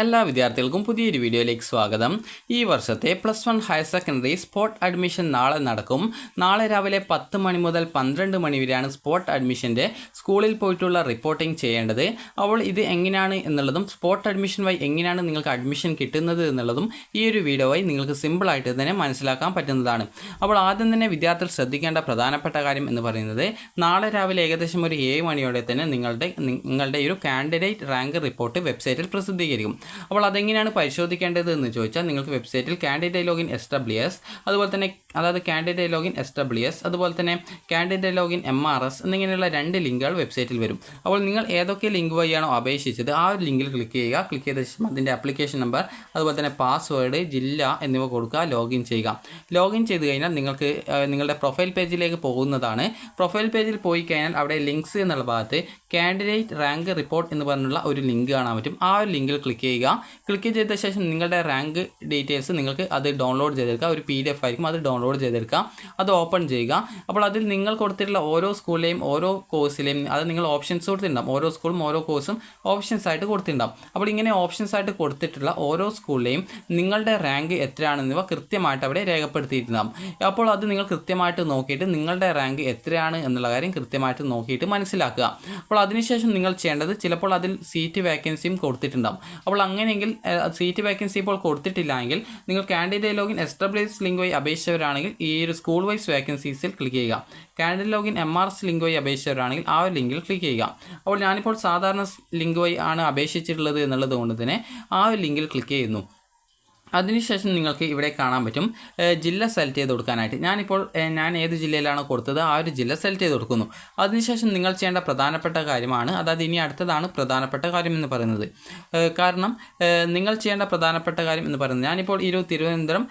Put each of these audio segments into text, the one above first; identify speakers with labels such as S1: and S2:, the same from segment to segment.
S1: എല്ലാ വിദ്യാർത്ഥികൾക്കും പുതിയൊരു വീഡിയോയിലേക്ക് സ്വാഗതം. ഈ വർഷത്തെ +1 ഹയർ സെക്കൻഡറി സ്പോട്ട് അഡ്മിഷൻ നാളെ നടക്കും. നാളെ രാവിലെ 10 മണി മുതൽ 12 മണി വരെയാണ് സ്പോട്ട് അഡ്മിഷൻ്റെ സ്കൂളിൽ പോയിട്ടുള്ള റിപ്പോർട്ടിംഗ് ചെയ്യേണ്ടത്. അപ്പോൾ ഇത് എങ്ങനെയാണ് എന്നുള്ളതും സ്പോട്ട് അഡ്മിഷൻ വഴി എങ്ങനെയാണ് നിങ്ങൾക്ക് അഡ്മിഷൻ കിട്ടുന്നത് എന്നുള്ളതും ഈ ഒരു വീഡിയോ വഴി നിങ്ങൾക്ക് സിമ്പിളായിട്ട് തന്നെ മനസ്സിലാക്കാൻ പറ്റുന്നതാണ്. അപ്പോൾ ആദ്യം തന്നെ വിദ്യാർത്ഥികൾ ശ്രദ്ധിക്കേണ്ട പ്രധാനപ്പെട്ട കാര്യം എന്ന് പറയുന്നത് നാളെ രാവിലെ ഏകദേശം ഒരു 7 മണിയോടെ തന്നെ നിങ്ങളുടെ ഒരു കാൻഡിഡേറ്റ് റാങ്ക് റിപ്പോർട്ട് വെബ്സൈറ്റിൽ പ്രസിദ്ധീകരിക്കും. അപ്പോൾ അതെങ്ങനെയാണ് പരിശോധിക്കേണ്ടത് എന്ന് ചോദിച്ചാൽ നിങ്ങൾക്ക് വെബ്സൈറ്റിൽ കാൻഡിഡേറ്റ് ലോഗിൻ SWS അതുപോലെ തന്നെ കാൻഡിഡേറ്റ് ലോഗിൻ SWS അതുപോലെ തന്നെ കാൻഡിഡേറ്റ് ലോഗിൻ MRS എന്നിങ്ങനെയുള്ള 2 ലിങ്കുകൾ വെബ്സൈറ്റിൽ വരും. അപ്പോൾ നിങ്ങൾ ഏതൊക്കെ ലിങ്ക് വഴിയാണോ അപേക്ഷിച്ചത് ആ ഒരു ലിങ്കിൽ ക്ലിക്ക് ചെയ്യുക. ക്ലിക്ക് ചെയ്ത ശേഷം അതിൻ്റെ ആപ്ലിക്കേഷൻ നമ്പർ അതുപോലെ തന്നെ പാസ്വേഡ്, ജില്ല എന്നിവ കൊടുക്കുക. ലോഗിൻ ചെയ്യുക. ലോഗിൻ ചെയ്ത് കഴിഞ്ഞാൽ നിങ്ങൾക്ക് നിങ്ങളുടെ പ്രൊഫൈൽ പേജിലേക്ക് പോകുന്നതാണ്. പ്രൊഫൈൽ പേജിൽ പോയി കഴിഞ്ഞാൽ അവിടെ ലിങ്ക്സ് എന്നുള്ള ഭാഗത്ത് കാൻഡിഡേറ്റ് റാങ്ക് റിപ്പോർട്ട് എന്ന് പറഞ്ഞുള്ള ഒരു ലിങ്ക് കാണാൻ പറ്റും. ആ ഒരു ലിങ്കിൽ ക്ലിക്ക് ചെയ്യുക. ക്ലിക്ക് ചെയ്ത ശേഷം നിങ്ങളുടെ റാങ്ക് ഡീറ്റെയിൽസ് നിങ്ങൾക്ക് അത് ഡൗൺലോഡ് ചെയ്തെടുക്കുക. ഒരു PDF ആയിരിക്കും, അത് ഡൗൺലോഡ് ചെയ്തെടുക്കുക. അത് ഓപ്പൺ ചെയ്യുക. അപ്പോൾ അതിൽ നിങ്ങൾ കൊടുത്തിട്ടുള്ള ഓരോ സ്കൂളിലെയും ഓരോ കോഴ്സിലെയും അത് നിങ്ങൾ ഓപ്ഷൻസ് കൊടുത്തിട്ടുണ്ടാകും. ഓരോ സ്കൂളും ഓരോ കോഴ്സും ഓപ്ഷൻസ് ആയിട്ട് കൊടുത്തിട്ടുണ്ടാകും. അപ്പോൾ ഇങ്ങനെ ഓപ്ഷൻസ് ആയിട്ട് കൊടുത്തിട്ടുള്ള ഓരോ സ്കൂളിലെയും നിങ്ങളുടെ റാങ്ക് എത്രയാണെന്നിവ കൃത്യമായിട്ട് അവിടെ രേഖപ്പെടുത്തിയിട്ടുണ്ടാകും. അപ്പോൾ അത് നിങ്ങൾ കൃത്യമായിട്ട് നോക്കിയിട്ട് നിങ്ങളുടെ റാങ്ക് എത്രയാണ് എന്നുള്ള കാര്യം കൃത്യമായിട്ട് നോക്കിയിട്ട് മനസ്സിലാക്കുക. അപ്പോൾ അതിനുശേഷം നിങ്ങൾ ചെയ്യേണ്ടത് ചിലപ്പോൾ അതിൽ സീറ്റ് വേക്കൻസിയും കൊടുത്തിട്ടുണ്ടാകും. അപ്പോൾ അങ്ങനെയെങ്കിൽ സീറ്റ് വേക്കൻസി ഇപ്പോൾ കൊടുത്തിട്ടില്ല എങ്കിൽ നിങ്ങൾ കാൻഡിഡേറ്റ് ലോഗിൻ SWS ലിങ്ക് വഴി അപേക്ഷിച്ചവരാണെങ്കിൽ ഈ ഒരു സ്കൂൾ വൈസ് വേക്കൻസീസിൽ ക്ലിക്ക് ചെയ്യുക. കാൻഡിഡേറ്റ് ലോഗിൻ MRS ലിങ്ക് വഴി അപേക്ഷിച്ചവരാണെങ്കിൽ ആ ഒരു ലിങ്കിൽ ക്ലിക്ക് ചെയ്യുക. അപ്പോൾ ഞാനിപ്പോൾ സാധാരണ ലിങ്ക് വഴി ആണ് അപേക്ഷിച്ചിട്ടുള്ളത് എന്നുള്ളത് കൊണ്ട് തന്നെ ആ ഒരു ലിങ്കിൽ ക്ലിക്ക് ചെയ്യുന്നു. അതിനുശേഷം നിങ്ങൾക്ക് ഇവിടെ കാണാൻ പറ്റും ജില്ല സെലക്ട് ചെയ്ത് കൊടുക്കാനായിട്ട്. ഞാൻ ഏത് ജില്ലയിലാണോ കൊടുത്തത് ആ ഒരു ജില്ല സെലക്ട് ചെയ്ത് കൊടുക്കുന്നു. അതിനുശേഷം നിങ്ങൾ ചെയ്യേണ്ട പ്രധാനപ്പെട്ട കാര്യമാണ്, അതായത് ഇനി അടുത്തതാണ് പ്രധാനപ്പെട്ട കാര്യം എന്ന് പറയുന്നത്. കാരണം നിങ്ങൾ ചെയ്യേണ്ട പ്രധാനപ്പെട്ട കാര്യം എന്ന് പറയുന്നത് ഞാനിപ്പോൾ ഈ ഒരു തിരുവനന്തപുരം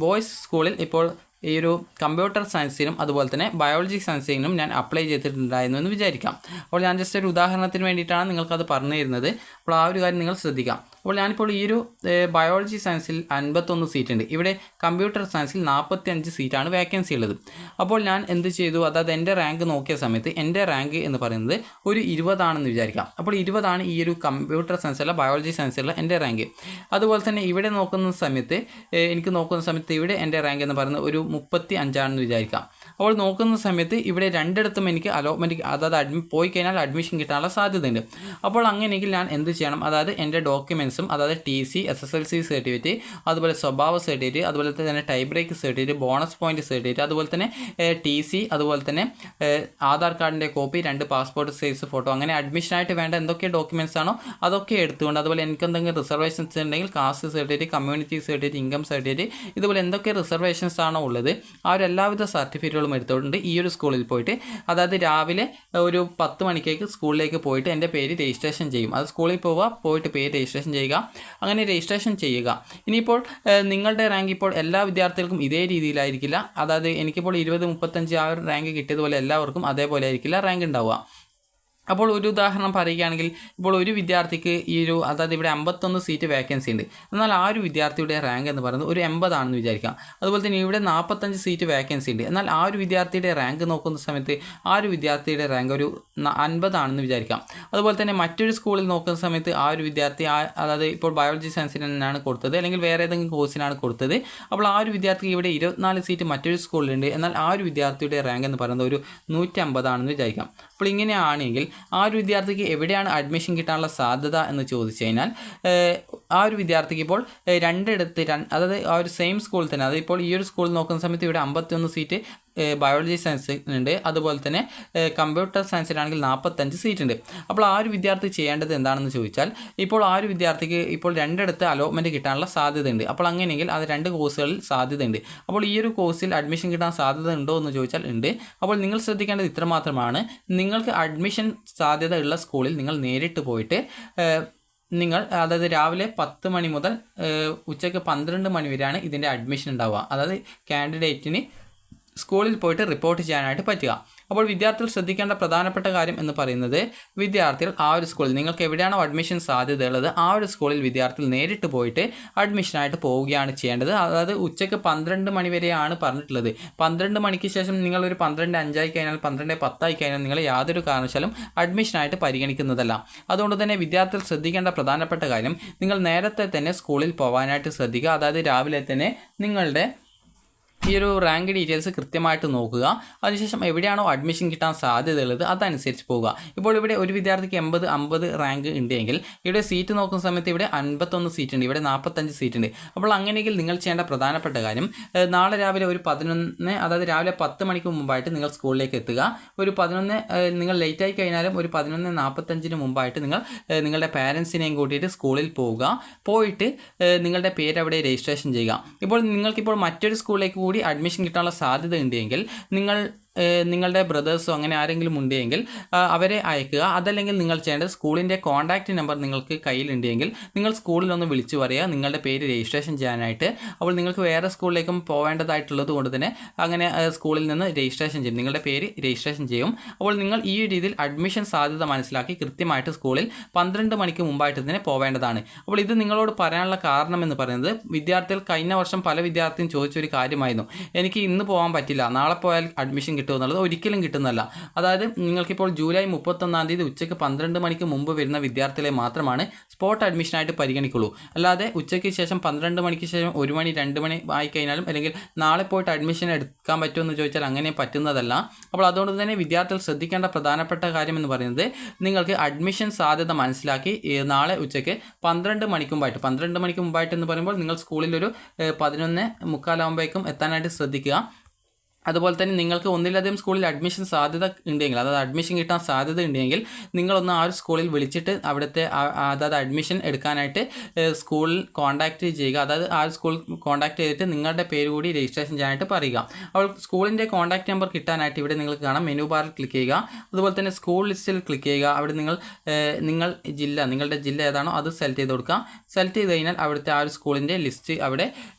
S1: ബോയ്സ് സ്കൂളിൽ ഇപ്പോൾ ഈ ഒരു കമ്പ്യൂട്ടർ സയൻസിനും അതുപോലെ തന്നെ ബയോളജി സയൻസിനും ഞാൻ അപ്ലൈ ചെയ്തിട്ടുണ്ടായിരുന്നു എന്ന് വിചാരിക്കാം. അപ്പോൾ ഞാൻ ജസ്റ്റ് ഒരു ഉദാഹരണത്തിന് വേണ്ടിയിട്ടാണ് നിങ്ങൾക്കത് പറഞ്ഞു തരുന്നത്. അപ്പോൾ ആ ഒരു കാര്യം നിങ്ങൾ ശ്രദ്ധിക്കാം. അപ്പോൾ ഞാനിപ്പോൾ ഈ ഒരു ബയോളജി സയൻസിൽ 51 സീറ്റ് ഉണ്ട്. ഇവിടെ കമ്പ്യൂട്ടർ സയൻസിൽ 45 സീറ്റാണ് വേക്കൻസി ഉള്ളത്. അപ്പോൾ ഞാൻ എന്ത് ചെയ്തു, അതായത് എൻ്റെ റാങ്ക് നോക്കിയ സമയത്ത് എൻ്റെ റാങ്ക് എന്ന് പറയുന്നത് ഒരു 20 ആണെന്ന് വിചാരിക്കാം. അപ്പോൾ 20 ഈ ഒരു കമ്പ്യൂട്ടർ സയൻസിലുള്ള ബയോളജി സയൻസിലുള്ള എൻ്റെ റാങ്ക്. അതുപോലെ തന്നെ ഇവിടെ നോക്കുന്ന സമയത്ത് ഇവിടെ എൻ്റെ റാങ്ക് എന്ന് പറയുന്നത് ഒരു 35 ആണെന്ന് വിചാരിക്കാം. അപ്പോൾ നോക്കുന്ന സമയത്ത് ഇവിടെ രണ്ടിടത്തും എനിക്ക് അലോട്ട്മെൻറ്റ്, അതായത് പോയി കഴിഞ്ഞാൽ അഡ്മിഷൻ കിട്ടാനുള്ള സാധ്യതയുണ്ട്. അപ്പോൾ അങ്ങനെയെങ്കിൽ ഞാൻ എന്ത് ചെയ്യണം, അതായത് എൻ്റെ ഡോക്യുമെൻറ്റ്സും അതായത് TC, SSLC സർട്ടിഫിക്കറ്റ്, അതുപോലെ സ്വഭാവ സർട്ടിഫിക്കറ്റ്, അതുപോലെ തന്നെ tie break certificate, bonus point certificate, അതുപോലെ തന്നെ TC, അതുപോലെ തന്നെ ആധാർ കാർഡിൻ്റെ കോപ്പി, 2 പാസ്പോർട്ട് സൈസ് ഫോട്ടോ, അങ്ങനെ അഡ്മിഷനായിട്ട് വേണ്ട എന്തൊക്കെ ഡോക്യുമെൻറ്റ്സ് ആണോ അതൊക്കെ എടുത്തുകൊണ്ട്, അതുപോലെ എനിക്ക് എന്തെങ്കിലും റിസർവേഷൻസ് ഉണ്ടെങ്കിൽ caste certificate, community certificate, income certificate, ഇതുപോലെ എന്തൊക്കെ റിസർവേഷൻസ് ആണോ ഉള്ളത് ആ ഒരു എല്ലാവിധ സർട്ടിഫിക്കറ്റുകളും എടുത്തുകൊണ്ട് ഈ ഒരു സ്കൂളിൽ പോയിട്ട്, അതായത് രാവിലെ ഒരു 10 മണിക്കേക്ക് സ്കൂളിലേക്ക് പോയിട്ട് എൻ്റെ പേര് രജിസ്ട്രേഷൻ ചെയ്യും. അത് സ്കൂളിൽ പോയിട്ട് പേര് രജിസ്ട്രേഷൻ ചെയ്യുക. അങ്ങനെ രജിസ്ട്രേഷൻ ചെയ്യുക. ഇനിയിപ്പോൾ നിങ്ങളുടെ റാങ്ക് ഇപ്പോൾ എല്ലാ വിദ്യാർത്ഥികൾക്കും ഇതേ രീതിയിലായിരിക്കില്ല. അതായത് എനിക്കിപ്പോൾ 20, 35 ആ ഒരു റാങ്ക് കിട്ടിയതുപോലെ എല്ലാവർക്കും അതേപോലെ ആയിരിക്കില്ല റാങ്ക് ഉണ്ടാവുക. അപ്പോൾ ഒരു ഉദാഹരണം പറയുകയാണെങ്കിൽ ഇപ്പോൾ ഒരു വിദ്യാർത്ഥിക്ക് അതായത് ഇവിടെ 51 സീറ്റ് വേക്കൻസി ഉണ്ട്. എന്നാൽ ആ ഒരു വിദ്യാർത്ഥിയുടെ റാങ്ക് എന്ന് പറയുന്നത് ഒരു 80 ആണെന്ന് വിചാരിക്കാം. അതുപോലെ തന്നെ ഇവിടെ 45 സീറ്റ് വേക്കൻസി ഉണ്ട്. എന്നാൽ ആ ഒരു വിദ്യാർത്ഥിയുടെ റാങ്ക് നോക്കുന്ന സമയത്ത് ആ ഒരു വിദ്യാർത്ഥിയുടെ റാങ്ക് ഒരു 50 ആണെന്ന് വിചാരിക്കാം. അതുപോലെ തന്നെ മറ്റൊരു സ്കൂളിൽ നോക്കുന്ന സമയത്ത് ആ ഒരു വിദ്യാർത്ഥി അതായത് ഇപ്പോൾ ബയോളജി സയൻസിന് തന്നെയാണ് കൊടുത്തത്, അല്ലെങ്കിൽ വേറെ ഏതെങ്കിലും കോഴ്സിനാണ് കൊടുത്തത്. അപ്പോൾ ആ ഒരു വിദ്യാർത്ഥിക്ക് ഇവിടെ 24 സീറ്റ് മറ്റൊരു സ്കൂളിലുണ്ട്. എന്നാൽ ആ ഒരു വിദ്യാർത്ഥിയുടെ റാങ്ക് എന്ന് പറയുന്നത് ഒരു 150 ആണെന്ന് വിചാരിക്കാം. അപ്പോൾ ഇങ്ങനെയാണെങ്കിൽ ആ ഒരു വിദ്യാർത്ഥിക്ക് എവിടെയാണ് അഡ്മിഷൻ കിട്ടാനുള്ള സാധ്യത എന്ന് ചോദിച്ചു കഴിഞ്ഞാൽ ആ ഒരു വിദ്യാർത്ഥിക്ക് ഇപ്പോൾ അതായത് ആ ഒരു സെയിം സ്കൂളിൽ തന്നെ, അതായത് ഇപ്പോൾ ഈ ഒരു സ്കൂളിൽ നോക്കുന്ന സമയത്ത് ഇവിടെ 51 സീറ്റ് ബയോളജി സയൻസിനുണ്ട്. അതുപോലെ തന്നെ കമ്പ്യൂട്ടർ സയൻസിലാണെങ്കിൽ 45 സീറ്റ് ഉണ്ട്. അപ്പോൾ ആ ഒരു വിദ്യാർത്ഥി ചെയ്യേണ്ടത് എന്താണെന്ന് ചോദിച്ചാൽ ഇപ്പോൾ ആ ഒരു വിദ്യാർത്ഥിക്ക് ഇപ്പോൾ 2 അലോട്ട്മെൻറ്റ് കിട്ടാനുള്ള സാധ്യതയുണ്ട്. അപ്പോൾ അങ്ങനെയെങ്കിൽ അത് 2 കോഴ്സുകളിൽ സാധ്യതയുണ്ട്. അപ്പോൾ ഈ ഒരു കോഴ്സിൽ അഡ്മിഷൻ കിട്ടാൻ സാധ്യത ഉണ്ടോ എന്ന് ചോദിച്ചാൽ ഉണ്ട്. അപ്പോൾ നിങ്ങൾ ശ്രദ്ധിക്കേണ്ടത് ഇത്രമാത്രമാണ്, നിങ്ങൾക്ക് അഡ്മിഷൻ സാധ്യത ഉള്ള സ്കൂളിൽ നിങ്ങൾ നേരിട്ട് പോയിട്ട് അതായത് രാവിലെ 10 മണി മുതൽ ഉച്ചയ്ക്ക് 12 മണി വരെയാണ് ഇതിൻ്റെ അഡ്മിഷൻ ഉണ്ടാവുക. അതായത് കാൻഡിഡേറ്റിന് സ്കൂളിൽ പോയിട്ട് റിപ്പോർട്ട് ചെയ്യാനായിട്ട് പറ്റുക. അപ്പോൾ വിദ്യാർത്ഥികൾ ശ്രദ്ധിക്കേണ്ട പ്രധാനപ്പെട്ട കാര്യം എന്ന് പറയുന്നത് വിദ്യാർത്ഥികൾ ആ ഒരു സ്കൂളിൽ നിങ്ങൾക്ക് എവിടെയാണോ അഡ്മിഷൻ സാധ്യതയുള്ളത് ആ ഒരു സ്കൂളിൽ വിദ്യാർത്ഥികൾ നേരിട്ട് പോയിട്ട് അഡ്മിഷനായിട്ട് പോവുകയാണ് ചെയ്യേണ്ടത്. അതായത് ഉച്ചയ്ക്ക് 12 മണി വരെയാണ് പറഞ്ഞിട്ടുള്ളത്. 12 മണിക്ക് ശേഷം നിങ്ങളൊരു 12:05 കഴിഞ്ഞാൽ 12:10 കഴിഞ്ഞാൽ നിങ്ങൾ യാതൊരു കാരണവശാലും അഡ്മിഷനായിട്ട് പരിഗണിക്കുന്നതല്ല. അതുകൊണ്ട് തന്നെ വിദ്യാർത്ഥികൾ ശ്രദ്ധിക്കേണ്ട പ്രധാനപ്പെട്ട കാര്യം നിങ്ങൾ നേരത്തെ തന്നെ സ്കൂളിൽ പോകാനായിട്ട് ശ്രദ്ധിക്കുക. അതായത് രാവിലെ തന്നെ നിങ്ങളുടെ ഈ ഒരു റാങ്ക് ഡീറ്റെയിൽസ് കൃത്യമായിട്ട് നോക്കുക. അതിനുശേഷം എവിടെയാണോ അഡ്മിഷൻ കിട്ടാൻ സാധ്യതയുള്ളത് അതനുസരിച്ച് പോവുക. ഇപ്പോൾ ഇവിടെ ഒരു വിദ്യാർത്ഥിക്ക് 80-50 റാങ്ക് ഉണ്ടെങ്കിൽ ഇവിടെ സീറ്റ് നോക്കുന്ന സമയത്ത് ഇവിടെ 51 സീറ്റ് ഉണ്ട്, ഇവിടെ 45 സീറ്റ് ഉണ്ട്. അപ്പോൾ അങ്ങനെയെങ്കിൽ നിങ്ങൾ ചെയ്യേണ്ട പ്രധാനപ്പെട്ട കാര്യം നാളെ രാവിലെ ഒരു 11 അതായത് രാവിലെ 10 മണിക്ക് മുമ്പായിട്ട് നിങ്ങൾ സ്കൂളിലേക്ക് എത്തുക. ഒരു 11 നിങ്ങൾ ലേറ്റായി കഴിഞ്ഞാലും ഒരു 11:45 മുമ്പായിട്ട് നിങ്ങൾ നിങ്ങളുടെ പാരൻസിനെയും കൂട്ടിയിട്ട് സ്കൂളിൽ പോയിട്ട് നിങ്ങളുടെ പേര് അവിടെ രജിസ്ട്രേഷൻ ചെയ്യുക. ഇപ്പോൾ നിങ്ങൾക്കിപ്പോൾ മറ്റൊരു സ്കൂളിലേക്ക് കൂടി അഡ്മിഷൻ കിട്ടാനുള്ള സാധ്യത ഉണ്ടെങ്കിൽ നിങ്ങളുടെ ബ്രദേഴ്സോ അങ്ങനെ ആരെങ്കിലും ഉണ്ടെങ്കിൽ അവരെ അയക്കുക. അതല്ലെങ്കിൽ നിങ്ങൾ ചെയ്യേണ്ടത് സ്കൂളിൻ്റെ കോൺടാക്റ്റ് നമ്പർ നിങ്ങൾക്ക് കയ്യിലുണ്ടെങ്കിൽ നിങ്ങൾ സ്കൂളിലൊന്ന് വിളിച്ചു പറയുക നിങ്ങളുടെ പേര് രജിസ്ട്രേഷൻ ചെയ്യാനായിട്ട്. അപ്പോൾ നിങ്ങൾക്ക് വേറെ സ്കൂളിലേക്കും പോവേണ്ടതായിട്ടുള്ളത് കൊണ്ട് തന്നെ അങ്ങനെ സ്കൂളിൽ നിന്ന് രജിസ്ട്രേഷൻ ചെയ്യും, നിങ്ങളുടെ പേര് രജിസ്ട്രേഷൻ ചെയ്യും. അപ്പോൾ നിങ്ങൾ ഈ രീതിയിൽ അഡ്മിഷൻ സാധ്യത മനസ്സിലാക്കി കൃത്യമായിട്ട് സ്കൂളിൽ 12 മണിക്ക് മുമ്പായിട്ട് തന്നെ പോവേണ്ടതാണ്. അപ്പോൾ ഇത് നിങ്ങളോട് പറയാനുള്ള കാരണം എന്ന് പറയുന്നത് വിദ്യാർത്ഥികൾ കഴിഞ്ഞ വർഷം പല വിദ്യാർത്ഥിയും ചോദിച്ചൊരു കാര്യമായിരുന്നു, എനിക്ക് ഇന്ന് പോകാൻ പറ്റില്ല, നാളെ പോയാൽ അഡ്മിഷൻ എന്നുള്ളത് ഒരിക്കലും കിട്ടുന്നതല്ല. അതായത് നിങ്ങൾക്കിപ്പോൾ ജൂലൈ 31 ഉച്ചയ്ക്ക് 12 മണിക്ക് മുമ്പ് വരുന്ന വിദ്യാർത്ഥികളെ മാത്രമാണ് സ്പോട്ട് അഡ്മിഷനായിട്ട് പരിഗണിക്കുള്ളൂ. അല്ലാതെ ഉച്ചയ്ക്ക് ശേഷം 12 മണിക്ക് ശേഷം 1 മണി 2 മണി ആയി കഴിഞ്ഞാലും അല്ലെങ്കിൽ നാളെ പോയിട്ട് അഡ്മിഷൻ എടുക്കാൻ പറ്റുമെന്ന് ചോദിച്ചാൽ അങ്ങനെ പറ്റുന്നതല്ല. അപ്പോൾ അതുകൊണ്ട് തന്നെ വിദ്യാർത്ഥികൾ ശ്രദ്ധിക്കേണ്ട പ്രധാനപ്പെട്ട കാര്യം എന്ന് പറയുന്നത് നിങ്ങൾക്ക് അഡ്മിഷൻ സാധ്യത മനസ്സിലാക്കി നാളെ ഉച്ചയ്ക്ക് 12 മണിക്ക് മുമ്പായിട്ട് എന്ന് പറയുമ്പോൾ നിങ്ങൾ സ്കൂളിൽ ഒരു 11:45 ആകുമ്പോഴേക്കും എത്താനായിട്ട് ശ്രദ്ധിക്കുക. അതുപോലെ തന്നെ നിങ്ങൾക്ക് ഒന്നിലധികം സ്കൂളിൽ അഡ്മിഷൻ സാധ്യത ഉണ്ടെങ്കിൽ, അതായത് അഡ്മിഷൻ കിട്ടാൻ സാധ്യത ഉണ്ടെങ്കിൽ നിങ്ങളൊന്ന് ആ ഒരു സ്കൂളിൽ വിളിച്ചിട്ട് അവിടുത്തെ അതായത് അഡ്മിഷൻ എടുക്കാനായിട്ട് സ്കൂളിൽ കോൺടാക്റ്റ് ചെയ്യുക. അതായത് ആ സ്കൂൾ കോൺടാക്റ്റ് ചെയ്തിട്ട് നിങ്ങളുടെ പേര് കൂടി രജിസ്ട്രേഷൻ ചെയ്യാനായിട്ട് പറയുക. അപ്പോൾ സ്കൂളിൻ്റെ കോൺടാക്റ്റ് നമ്പർ കിട്ടാനായിട്ട് ഇവിടെ നിങ്ങൾക്ക് കാണാം, മെനു ബാറിൽ ക്ലിക്ക് ചെയ്യുക. അതുപോലെ തന്നെ സ്കൂൾ ലിസ്റ്റിൽ ക്ലിക്ക് ചെയ്യുക. അവിടെ നിങ്ങളുടെ ജില്ല ഏതാണോ അത് സെലക്ട് ചെയ്ത് കൊടുക്കുക. സെലക്ട് ചെയ്ത് കഴിഞ്ഞാൽ അവിടുത്തെ ആ ഒരു സ്കൂളിൻ്റെ ലിസ്റ്റ് അവിടെ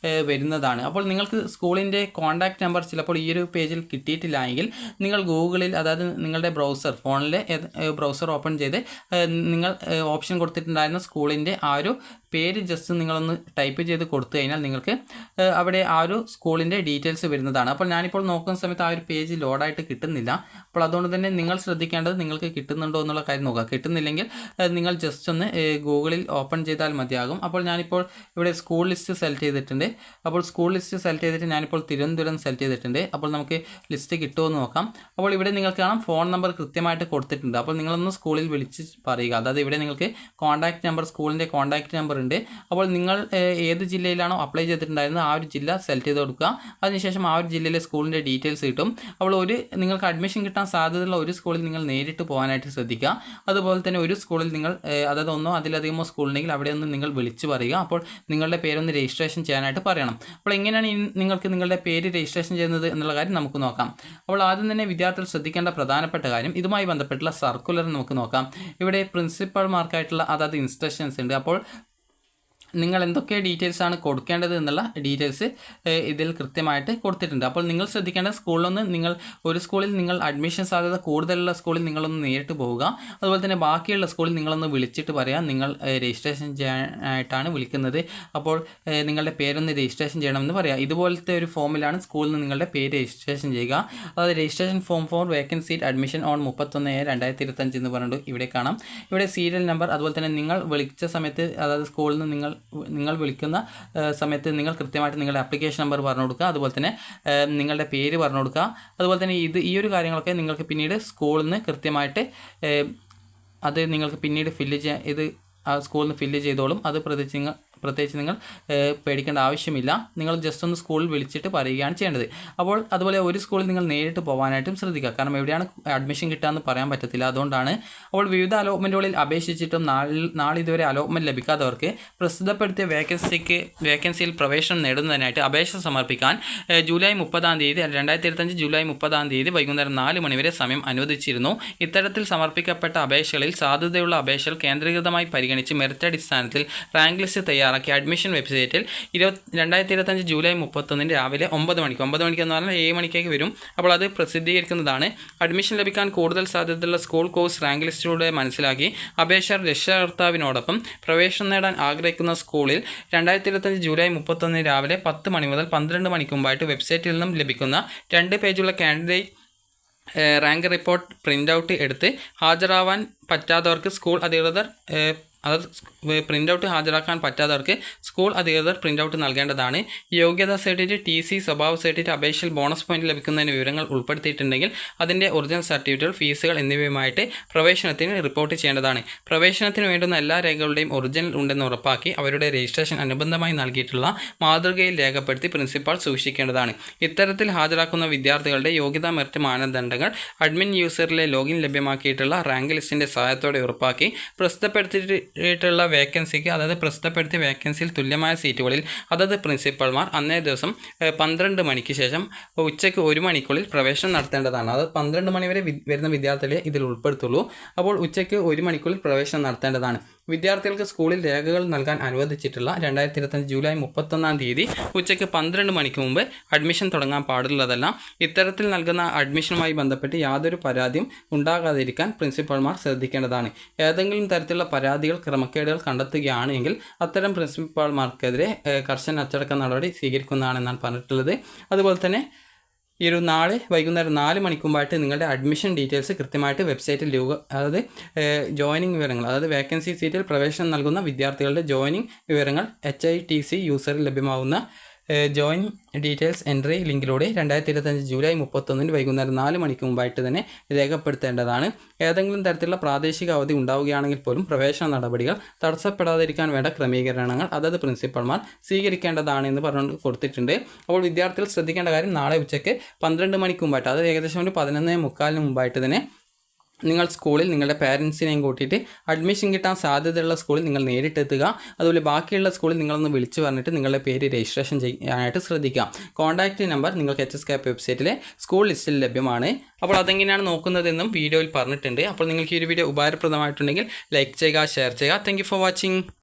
S1: വരുന്നതാണ്. അപ്പോൾ നിങ്ങൾക്ക് സ്കൂളിൻ്റെ കോൺടാക്റ്റ് നമ്പർ ചിലപ്പോൾ ഈ ഒരു പേജിൽ കിട്ടിയിട്ടില്ല എങ്കിൽ നിങ്ങൾ ഗൂഗിളിൽ, അതായത് നിങ്ങളുടെ ഫോണിലെ ബ്രൗസർ ഓപ്പൺ ചെയ്ത് നിങ്ങൾ ഓപ്ഷൻ കൊടുത്തിട്ടുണ്ടായിരുന്ന സ്കൂളിൻ്റെ ആ ഒരു പേര് ജസ്റ്റ് നിങ്ങളൊന്ന് ടൈപ്പ് ചെയ്ത് കൊടുത്തു കഴിഞ്ഞാൽ നിങ്ങൾക്ക് അവിടെ ആ ഒരു സ്കൂളിൻ്റെ ഡീറ്റെയിൽസ് വരുന്നതാണ്. അപ്പോൾ ഞാനിപ്പോൾ നോക്കുന്ന സമയത്ത് ആ ഒരു പേജ് ലോഡായിട്ട് കിട്ടുന്നില്ല. അപ്പോൾ അതുകൊണ്ട് തന്നെ നിങ്ങൾ ശ്രദ്ധിക്കേണ്ടത് നിങ്ങൾക്ക് കിട്ടുന്നുണ്ടോ എന്നുള്ള കാര്യം നോക്കുക. കിട്ടുന്നില്ലെങ്കിൽ നിങ്ങൾ ജസ്റ്റ് ഒന്ന് ഗൂഗിളിൽ ഓപ്പൺ ചെയ്താൽ മതിയാകും. അപ്പോൾ ഞാനിപ്പോൾ ഇവിടെ സ്കൂൾ ലിസ്റ്റ് സെലക്ട് ചെയ്തിട്ടുണ്ട്. അപ്പോൾ സ്കൂൾ ലിസ്റ്റ് സെലക്ട് ചെയ്തിട്ട് ഞാനിപ്പോൾ തിരുവനന്തപുരം സെലക്ട് ചെയ്തിട്ടുണ്ട്. അപ്പോൾ നമുക്ക് ലിസ്റ്റ് കിട്ടുമെന്ന് നോക്കാം. അപ്പോൾ ഇവിടെ നിങ്ങൾക്ക് കാണാം ഫോൺ നമ്പർ കൃത്യമായിട്ട് കൊടുത്തിട്ടുണ്ട്. അപ്പോൾ നിങ്ങളൊന്ന് സ്കൂളിൽ വിളിച്ച് പറയുക. അതായത് ഇവിടെ നിങ്ങൾക്ക് കോൺടാക്റ്റ് നമ്പർ, സ്കൂളിൻ്റെ കോൺടാക്റ്റ് നമ്പർ ഉണ്ട്. അപ്പോൾ നിങ്ങൾ ഏത് ജില്ലയിലാണോ അപ്ലൈ ചെയ്തിട്ടുണ്ടായിരുന്നത് ആ ഒരു ജില്ല സെലക്ട് ചെയ്ത് കൊടുക്കുക. അതിനുശേഷം ആ ഒരു ജില്ലയിലെ സ്കൂളിൻ്റെ ഡീറ്റെയിൽസ് കിട്ടും. അപ്പോൾ നിങ്ങൾക്ക് അഡ്മിഷൻ കിട്ടാൻ സാധ്യതയുള്ള ഒരു സ്കൂളിൽ നിങ്ങൾ നേരിട്ട് പോകാനായിട്ട് ശ്രദ്ധിക്കുക. അതുപോലെ തന്നെ ഒരു സ്കൂളിൽ നിങ്ങൾ അതായത് ഒന്നോ അതിലധികമോ സ്കൂളുണ്ടെങ്കിൽ അവിടെ ഒന്ന് നിങ്ങൾ വിളിച്ച് പറയുക. അപ്പോൾ നിങ്ങളുടെ പേരൊന്ന് രജിസ്ട്രേഷൻ ചെയ്യാനായിട്ട് പറയണം. അപ്പോൾ എങ്ങനെയാണ് നിങ്ങൾക്ക് നിങ്ങളുടെ പേര് രജിസ്ട്രേഷൻ ചെയ്യുന്നത് എന്നുള്ള കാര്യം നമുക്ക് നോക്കാം. അപ്പോൾ ആദ്യം തന്നെ വിദ്യാർത്ഥികൾ ശ്രദ്ധിക്കേണ്ട പ്രധാനപ്പെട്ട കാര്യം ഇതുമായി ബന്ധപ്പെട്ടുള്ള സർക്കുലർ നമുക്ക് നോക്കാം. ഇവിടെ പ്രിൻസിപ്പൽമാർക്കായിട്ടുള്ള അതായത് ഇൻസ്ട്രക്ഷൻസ് ഉണ്ട്. അപ്പോൾ നിങ്ങൾ എന്തൊക്കെ ഡീറ്റെയിൽസാണ് കൊടുക്കേണ്ടത് എന്നുള്ള ഡീറ്റെയിൽസ് ഇതിൽ കൃത്യമായിട്ട് കൊടുത്തിട്ടുണ്ട്. അപ്പോൾ നിങ്ങൾ ശ്രദ്ധിക്കേണ്ട ഒരു സ്കൂളിൽ നിങ്ങൾ അഡ്മിഷൻ സാധ്യത കൂടുതലുള്ള സ്കൂളിൽ നിങ്ങളൊന്ന് നേരിട്ട് പോവുക. അതുപോലെ തന്നെ ബാക്കിയുള്ള സ്കൂളിൽ നിങ്ങളൊന്ന് വിളിച്ചിട്ട് പറയാം നിങ്ങൾ രജിസ്ട്രേഷൻ ചെയ്യാനായിട്ടാണ് വിളിക്കുന്നത്, അപ്പോൾ നിങ്ങളുടെ പേരൊന്ന് രജിസ്ട്രേഷൻ ചെയ്യണമെന്ന് പറയാം. ഇതുപോലത്തെ ഒരു ഫോമിലാണ് സ്കൂളിൽ നിന്ന് നിങ്ങളുടെ പേര് രജിസ്ട്രേഷൻ ചെയ്യുക. അതായത് registration form for vacant seat admission on 31/2025 എന്ന് പറഞ്ഞിട്ട് ഇവിടെ കാണാം. ഇവിടെ സീരിയൽ നമ്പർ, അതുപോലെ തന്നെ നിങ്ങൾ വിളിച്ച സമയത്ത്, അതായത് സ്കൂളിൽ നിന്ന് നിങ്ങൾ വിളിക്കുന്ന സമയത്ത് നിങ്ങൾ കൃത്യമായിട്ട് നിങ്ങളുടെ ആപ്ലിക്കേഷൻ നമ്പർ പറഞ്ഞു കൊടുക്കുക. അതുപോലെ തന്നെ നിങ്ങളുടെ പേര് പറഞ്ഞു കൊടുക്കുക. അതുപോലെ തന്നെ ഈ ഒരു കാര്യങ്ങളൊക്കെ നിങ്ങൾക്ക് പിന്നീട് സ്കൂളിൽ നിന്ന് കൃത്യമായിട്ട് അത് നിങ്ങൾക്ക് പിന്നീട് സ്കൂളിൽ നിന്ന് ഫില്ല് ചെയ്തോളും. അത് പ്രത്യേകിച്ച് നിങ്ങൾ പേടിക്കേണ്ട ആവശ്യമില്ല. നിങ്ങൾ ജസ്റ്റ് ഒന്ന് സ്കൂളിൽ വിളിച്ചിട്ട് പറയുകയാണ് ചെയ്യേണ്ടത്. അപ്പോൾ അതുപോലെ ഒരു സ്കൂളിൽ നിങ്ങൾ നേരിട്ട് പോകാനായിട്ടും ശ്രദ്ധിക്കുക. കാരണം എവിടെയാണ് അഡ്മിഷൻ കിട്ടുകയെന്ന് പറയാൻ പറ്റത്തില്ല, അതുകൊണ്ടാണ്. അപ്പോൾ വിവിധ അലോട്ട്മെൻറ്റുകളിൽ അപേക്ഷിച്ചിട്ടും നാളെ ഇതുവരെ അലോട്ട്മെൻറ്റ് ലഭിക്കാത്തവർക്ക് പ്രസിദ്ധപ്പെടുത്തിയ വേക്കൻസിയിൽ പ്രവേശനം നേടുന്നതിനായിട്ട് അപേക്ഷ സമർപ്പിക്കാൻ ജൂലൈ 30 ജൂലൈ 30 വൈകുന്നേരം 4 മണി വരെ സമയം അനുവദിച്ചിരുന്നു. ഇത്തരത്തിൽ സമർപ്പിക്കപ്പെട്ട അപേക്ഷകളിൽ സാധ്യതയുള്ള അപേക്ഷകൾ കേന്ദ്രീകൃതമായി പരിഗണിച്ച് മെറിറ്റ് അടിസ്ഥാനത്തിൽ റാങ്ക് ലിസ്റ്റ് തയ്യാറാക്കി അഡ്മിഷൻ വെബ്സൈറ്റിൽ 2025 ജൂലൈ 31 രാവിലെ 9 മണിക്ക് എന്ന് പറഞ്ഞാൽ 7 മണിക്കേക്ക് വരും. അപ്പോൾ അത് പ്രസിദ്ധീകരിക്കുന്നതാണ്. അഡ്മിഷൻ ലഭിക്കാൻ കൂടുതൽ സാധ്യതയുള്ള സ്കൂൾ കോഴ്സ് റാങ്ക് ലിസ്റ്റിലൂടെ മനസ്സിലാക്കി അപേക്ഷകർ രക്ഷകർത്താവിനോടൊപ്പം പ്രവേശനം നേടാൻ ആഗ്രഹിക്കുന്ന സ്കൂളിൽ 2025 ജൂലൈ 31 രാവിലെ 10 മണി മുതൽ 12 മണിക്ക് മുമ്പായിട്ട് വെബ്സൈറ്റിൽ നിന്നും ലഭിക്കുന്ന 2 പേജുള്ള candidate rank report print out എടുത്ത് ഹാജരാവാൻ പറ്റാത്തവർക്ക് സ്കൂൾ അധികൃതർ പ്രിൻ്റ് ഔട്ട് ഹാജരാക്കാൻ പറ്റാത്തവർക്ക് സ്കൂൾ അധികൃതർ പ്രിൻ്റ് ഔട്ട് നൽകേണ്ടതാണ്. യോഗ്യതാ സർട്ടിഫിക്കറ്റ്, ടി സി, സ്വഭാവ സർട്ടിഫിക്കറ്റ്, അപേക്ഷയിൽ ബോണസ് പോയിന്റ് ലഭിക്കുന്നതിന് വിവരങ്ങൾ ഉൾപ്പെടുത്തിയിട്ടുണ്ടെങ്കിൽ അതിൻ്റെ ഒറിജിനൽ സർട്ടിഫിക്കറ്റുകൾ, ഫീസുകൾ എന്നിവയുമായിട്ട് പ്രവേശനത്തിന് റിപ്പോർട്ട് ചെയ്യേണ്ടതാണ്. പ്രവേശനത്തിന് വേണ്ടുന്ന എല്ലാ രേഖകളുടെയും ഒറിജിനൽ ഉണ്ടെന്ന് ഉറപ്പാക്കി അവരുടെ രജിസ്ട്രേഷൻ അനുബന്ധമായി നൽകിയിട്ടുള്ള മാതൃകയിൽ രേഖപ്പെടുത്തി പ്രിൻസിപ്പാൾ സൂക്ഷിക്കേണ്ടതാണ്. ഇത്തരത്തിൽ ഹാജരാക്കുന്ന വിദ്യാർത്ഥികളുടെ യോഗ്യതാ മെറിറ്റ് മാനദണ്ഡങ്ങൾ അഡ്മിൻ യൂസറിലെ ലോഗിൻ ലഭ്യമാക്കിയിട്ടുള്ള റാങ്ക് ലിസ്റ്റിൻ്റെ സഹായത്തോടെ ഉറപ്പാക്കി പ്രസിദ്ധപ്പെടുത്തിയിട്ടുള്ള പ്രസിദ്ധപ്പെടുത്തിയ വേക്കൻസിയിൽ തുല്യമായ സീറ്റുകളിൽ അതത് പ്രിൻസിപ്പൽമാർ അന്നേ ദിവസം 12 മണിക്ക് ശേഷം ഉച്ചയ്ക്ക് 1 മണിക്കുള്ളിൽ പ്രവേശനം നടത്തേണ്ടതാണ്. അത് 12 മണി വരെ വരുന്ന വിദ്യാർത്ഥികളെ ഇതിൽ ഉൾപ്പെടുത്തുള്ളൂ. അപ്പോൾ ഉച്ചയ്ക്ക് 1 മണിക്കുള്ളിൽ പ്രവേശനം നടത്തേണ്ടതാണ്. വിദ്യാർത്ഥികൾക്ക് സ്കൂളിൽ രേഖകൾ നൽകാൻ അനുവദിച്ചിട്ടുള്ള 2025 ജൂലൈ 31 ഉച്ചയ്ക്ക് 12 മണിക്ക് മുമ്പ് അഡ്മിഷൻ തുടങ്ങാൻ പാടുള്ളതല്ല. ഇത്തരത്തിൽ നൽകുന്ന അഡ്മിഷനുമായി ബന്ധപ്പെട്ട് യാതൊരു പരാതിയും ഉണ്ടാകാതിരിക്കാൻ പ്രിൻസിപ്പൽമാർ ശ്രദ്ധിക്കേണ്ടതാണ്. ഏതെങ്കിലും തരത്തിലുള്ള പരാതികൾ, ക്രമക്കേടുകൾ കണ്ടെത്തുകയാണെങ്കിൽ അത്തരം പ്രിൻസിപ്പാൾമാർക്കെതിരെ കർശന അച്ചടക്ക നടപടി സ്വീകരിക്കുന്നതാണെന്നാണ് പറഞ്ഞിട്ടുള്ളത്. അതുപോലെ തന്നെ നാളെ വൈകുന്നേരം 4 മണിക്ക് മുമ്പായിട്ട് നിങ്ങളുടെ അഡ്മിഷൻ ഡീറ്റെയിൽസ് കൃത്യമായിട്ട് വെബ്സൈറ്റിൽ ജോയിനിങ് വിവരങ്ങൾ, വേക്കൻസി സീറ്റിൽ പ്രവേശനം നൽകുന്ന വിദ്യാർത്ഥികളുടെ ജോയിനിങ് വിവരങ്ങൾ HITC യൂസറിൽ ലഭ്യമാവുന്ന ജോയിൻ ഡീറ്റെയിൽസ് എൻട്രി ലിങ്കിലൂടെ 2025 ജൂലൈ 31 വൈകുന്നേരം 4 മണിക്ക് മുമ്പായിട്ട് തന്നെ രേഖപ്പെടുത്തേണ്ടതാണ്. ഏതെങ്കിലും തരത്തിലുള്ള പ്രാദേശിക അവധി ഉണ്ടാവുകയാണെങ്കിൽ പോലും പ്രവേശന നടപടികൾ തടസ്സപ്പെടാതിരിക്കാൻ വേണ്ട ക്രമീകരണങ്ങൾ അതത് പ്രിൻസിപ്പൽമാർ സ്വീകരിക്കേണ്ടതാണ് എന്ന് പറഞ്ഞു കൊടുത്തിട്ടുണ്ട്. അപ്പോൾ വിദ്യാർത്ഥികൾ ശ്രദ്ധിക്കേണ്ട കാര്യം, നാളെ ഉച്ചയ്ക്ക് 12 മണിക്ക് മുമ്പായിട്ട്, അത് ഏകദേശം ഒരു 11:45 മുമ്പായിട്ട് തന്നെ നിങ്ങൾ സ്കൂളിൽ നിങ്ങളുടെ പാരൻസിനെയും കൂട്ടിയിട്ട് അഡ്മിഷൻ കിട്ടാൻ സാധ്യതയുള്ള സ്കൂളിൽ നിങ്ങൾ നേരിട്ടെത്തുക. അതുപോലെ ബാക്കിയുള്ള സ്കൂളിൽ നിങ്ങളൊന്ന് വിളിച്ചു പറഞ്ഞിട്ട് നിങ്ങളുടെ പേര് രജിസ്ട്രേഷൻ ചെയ്യാനായിട്ട് ശ്രദ്ധിക്കുക. കോൺടാക്റ്റ് നമ്പർ നിങ്ങൾക്ക് HSCAP വെബ്സൈറ്റിലെ സ്കൂൾ ലിസ്റ്റിൽ ലഭ്യമാണ്. അപ്പോൾ അതെങ്ങനെയാണ് നോക്കുന്നതെന്നും വീഡിയോയിൽ പറഞ്ഞിട്ടുണ്ട്. അപ്പോൾ നിങ്ങൾക്ക് ഈ ഒരു വീഡിയോ ഉപകാരപ്രദമായിട്ടുണ്ടെങ്കിൽ ലൈക്ക് ചെയ്യുക, ഷെയർ ചെയ്യുക. Thank you for watching.